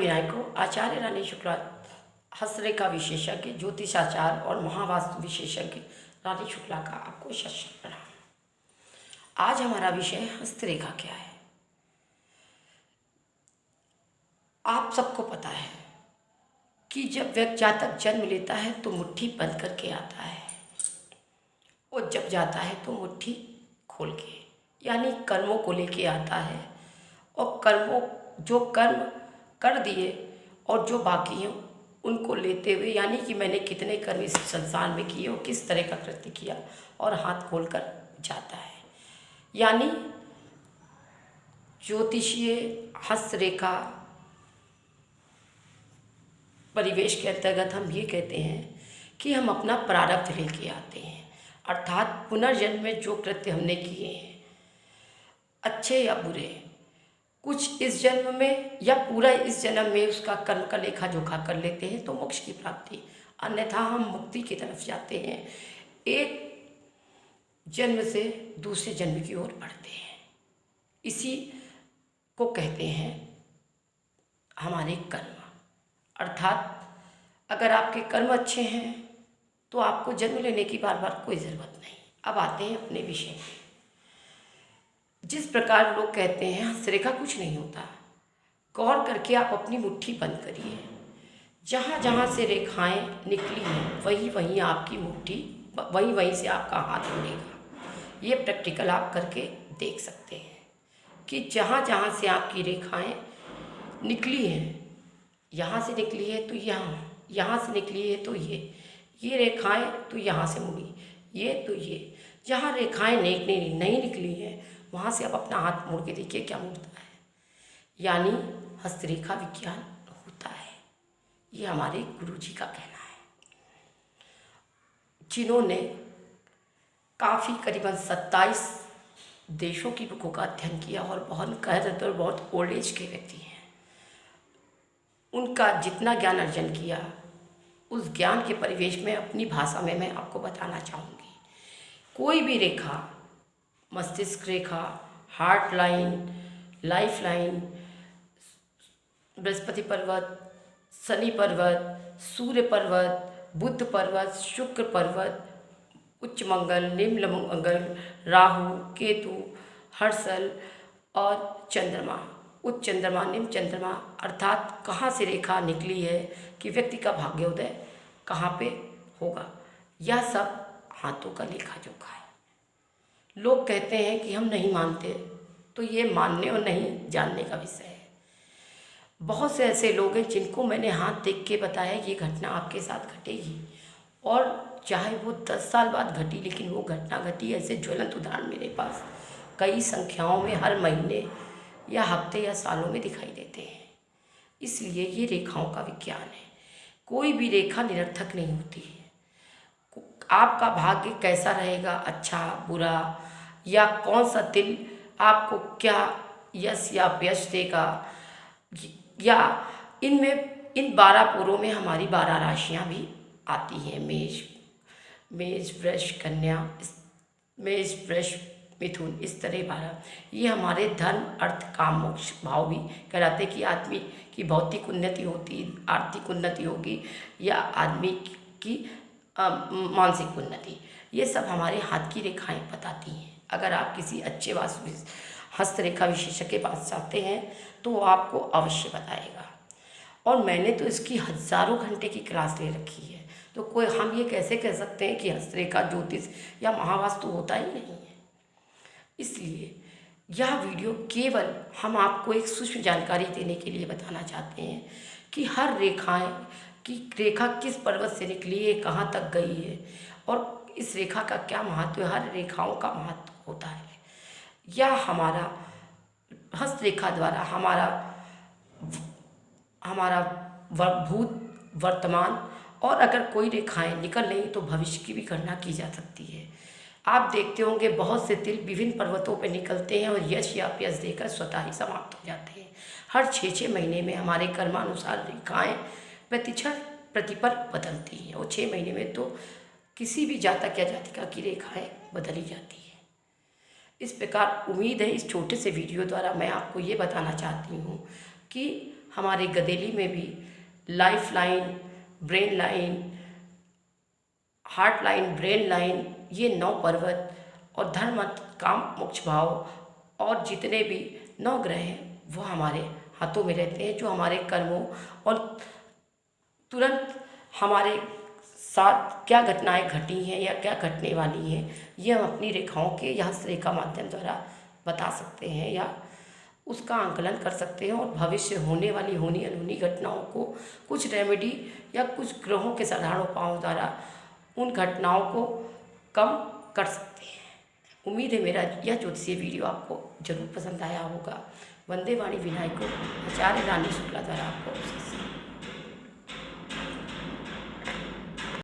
विनायको आचार्य रानी शुक्ला हस्तरेखा विशेषज्ञ ज्योतिषाचार्य और महावास्तु विशेषज्ञ रानी शुक्ला का आपको शत प्रणाम। आज हमारा विषय हस्तरेखा क्या है। आप सबको पता है कि जब व्यक्ति जातक जन्म लेता है तो मुट्ठी बंद करके आता है और जब जाता है तो मुट्ठी खोल के, यानी कर्मों को लेके आता है। और कर्मों जो कर्म कर दिए और जो बाकी हैं उनको लेते हुए, यानी कि मैंने कितने कर्म इस संसार में किए और किस तरह का कृत्य किया, और हाथ खोल कर जाता है। यानी ज्योतिषीय हस्तरेखा परिवेश के अंतर्गत हम ये कहते हैं कि हम अपना प्रारब्ध लेके आते हैं, अर्थात पुनर्जन्म में जो कृत्य हमने किए हैं, अच्छे या बुरे, कुछ इस जन्म में या पूरा इस जन्म में उसका कर्म का लेखा जोखा कर लेते हैं तो मोक्ष की प्राप्ति, अन्यथा हम मुक्ति की तरफ जाते हैं, एक जन्म से दूसरे जन्म की ओर बढ़ते हैं। इसी को कहते हैं हमारे कर्म। अर्थात अगर आपके कर्म अच्छे हैं तो आपको जन्म लेने की बार बार कोई ज़रूरत नहीं। अब आते हैं अपने विषय में। जिस प्रकार लोग कहते हैं हस्तरेखा कुछ नहीं होता, गौर करके आप अपनी मुट्ठी बंद करिए। जहाँ जहाँ से रेखाएं निकली हैं वहीं वहीं आपकी मुट्ठी, वहीं वहीं से आपका हाथ मुड़ेगा। ये प्रैक्टिकल आप करके देख सकते हैं कि जहाँ जहाँ से आपकी रेखाएं निकली हैं, यहाँ से निकली है तो यहाँ से निकली है तो ये रेखाएं तो यहाँ से मुड़ी, ये तो ये। जहाँ रेखाएं नहीं निकली हैं वहाँ से आप अपना हाथ मोड़ के देखिए क्या मुड़ता है, यानी हस्तरेखा विज्ञान होता है। ये हमारे गुरुजी का कहना है, जिन्होंने काफ़ी करीबन 27 देशों की बुकों का अध्ययन किया और बहुत ओल्ड एज के व्यक्ति हैं। उनका जितना ज्ञान अर्जन किया उस ज्ञान के परिवेश में अपनी भाषा में मैं आपको बताना चाहूँगी। कोई भी रेखा, मस्तिष्क रेखा, heart line, life line, Brihaspati पर्वत, शनि पर्वत, सूर्य पर्वत, बुध पर्वत, शुक्र पर्वत, उच्च मंगल, निम्न मंगल, राहु, केतु, हर्षल और चंद्रमा, उच्च चंद्रमा, निम्न चंद्रमा, अर्थात कहाँ से रेखा निकली है कि व्यक्ति का भाग्योदय कहाँ पे होगा, यह सब हाथों का लेखा जोखा है। लोग कहते हैं कि हम नहीं मानते, तो ये मानने और नहीं जानने का विषय है। बहुत से ऐसे लोग हैं जिनको मैंने हाथ देख के बताया ये घटना आपके साथ घटेगी, और चाहे वो 10 साल बाद घटी, लेकिन वो घटना घटी। ऐसे ज्वलंत उदाहरण मेरे पास कई संख्याओं में हर महीने या हफ्ते या सालों में दिखाई देते हैं। इसलिए ये रेखाओं का विज्ञान है। कोई भी रेखा निरर्थक नहीं होती है। आपका भाग्य कैसा रहेगा, अच्छा बुरा, या कौन सा तिल आपको क्या यश या अपयश देगा, या इन 12 पुरों में हमारी 12 राशियाँ भी आती हैं। मेष वृष कन्या, मेष वृष मिथुन, इस तरह 12। ये हमारे धर्म अर्थ काम मोक्ष भाव भी कहलाते कि आदमी की भौतिक उन्नति होती, आर्थिक उन्नति होगी, या आदमी की मानसिक उन्नति। ये सब हमारे हाथ की रेखाएं बताती हैं। अगर आप किसी अच्छे हस्तरेखा विशेषज्ञ के पास जाते हैं तो वो आपको अवश्य बताएगा। और मैंने तो इसकी हज़ारों घंटे की क्लास ले रखी है, तो कोई हम ये कैसे कह सकते हैं कि हस्तरेखा ज्योतिष या महावास्तु होता ही नहीं है। इसलिए यह वीडियो केवल हम आपको एक सूक्ष्म जानकारी देने के लिए बताना चाहते हैं कि हर रेखाएं की रेखा किस पर्वत से निकली है, कहाँ तक गई है, और इस रेखा का क्या महत्व है। हर रेखाओं का महत्व होता है। यह हमारा हस्तरेखा द्वारा हमारा भूत, वर्तमान, और अगर कोई रेखाएं निकल नहीं तो भविष्य की भी गणना की जा सकती है। आप देखते होंगे बहुत से तिल विभिन्न पर्वतों पर निकलते हैं और यश या अपयश देकर स्वतः ही समाप्त हो जाते हैं। हर 6 महीने में हमारे कर्मानुसार रेखाएं प्रतिपल बदलती हैं, और 6 महीने में तो किसी भी जातक या जातिका की रेखाएं बदली जाती है। इस प्रकार उम्मीद है इस छोटे से वीडियो द्वारा मैं आपको ये बताना चाहती हूँ कि हमारे गदेली में भी life line, brain line, heart line, brain line, ये 9 पर्वत और धर्म अर्थ काम मोक्ष भाव और जितने भी 9 ग्रह हैं वो हमारे हाथों में रहते हैं, जो हमारे कर्मों और तुरंत हमारे साथ क्या घटनाएं घटी हैं या क्या घटने वाली हैं, ये हम अपनी रेखाओं के या हस्तरेखा माध्यम द्वारा बता सकते हैं या उसका आंकलन कर सकते हैं और भविष्य होने वाली होनी अनहोनी घटनाओं को कुछ रेमेडी या कुछ ग्रहों के साधारण उपायों द्वारा उन घटनाओं को कम कर सकते हैं। उम्मीद है मेरा यह ज्योतिषीय वीडियो आपको जरूर पसंद आया होगा। वंदे वाणी विनायक आचार्य रानी शुक्ला द्वारा आपको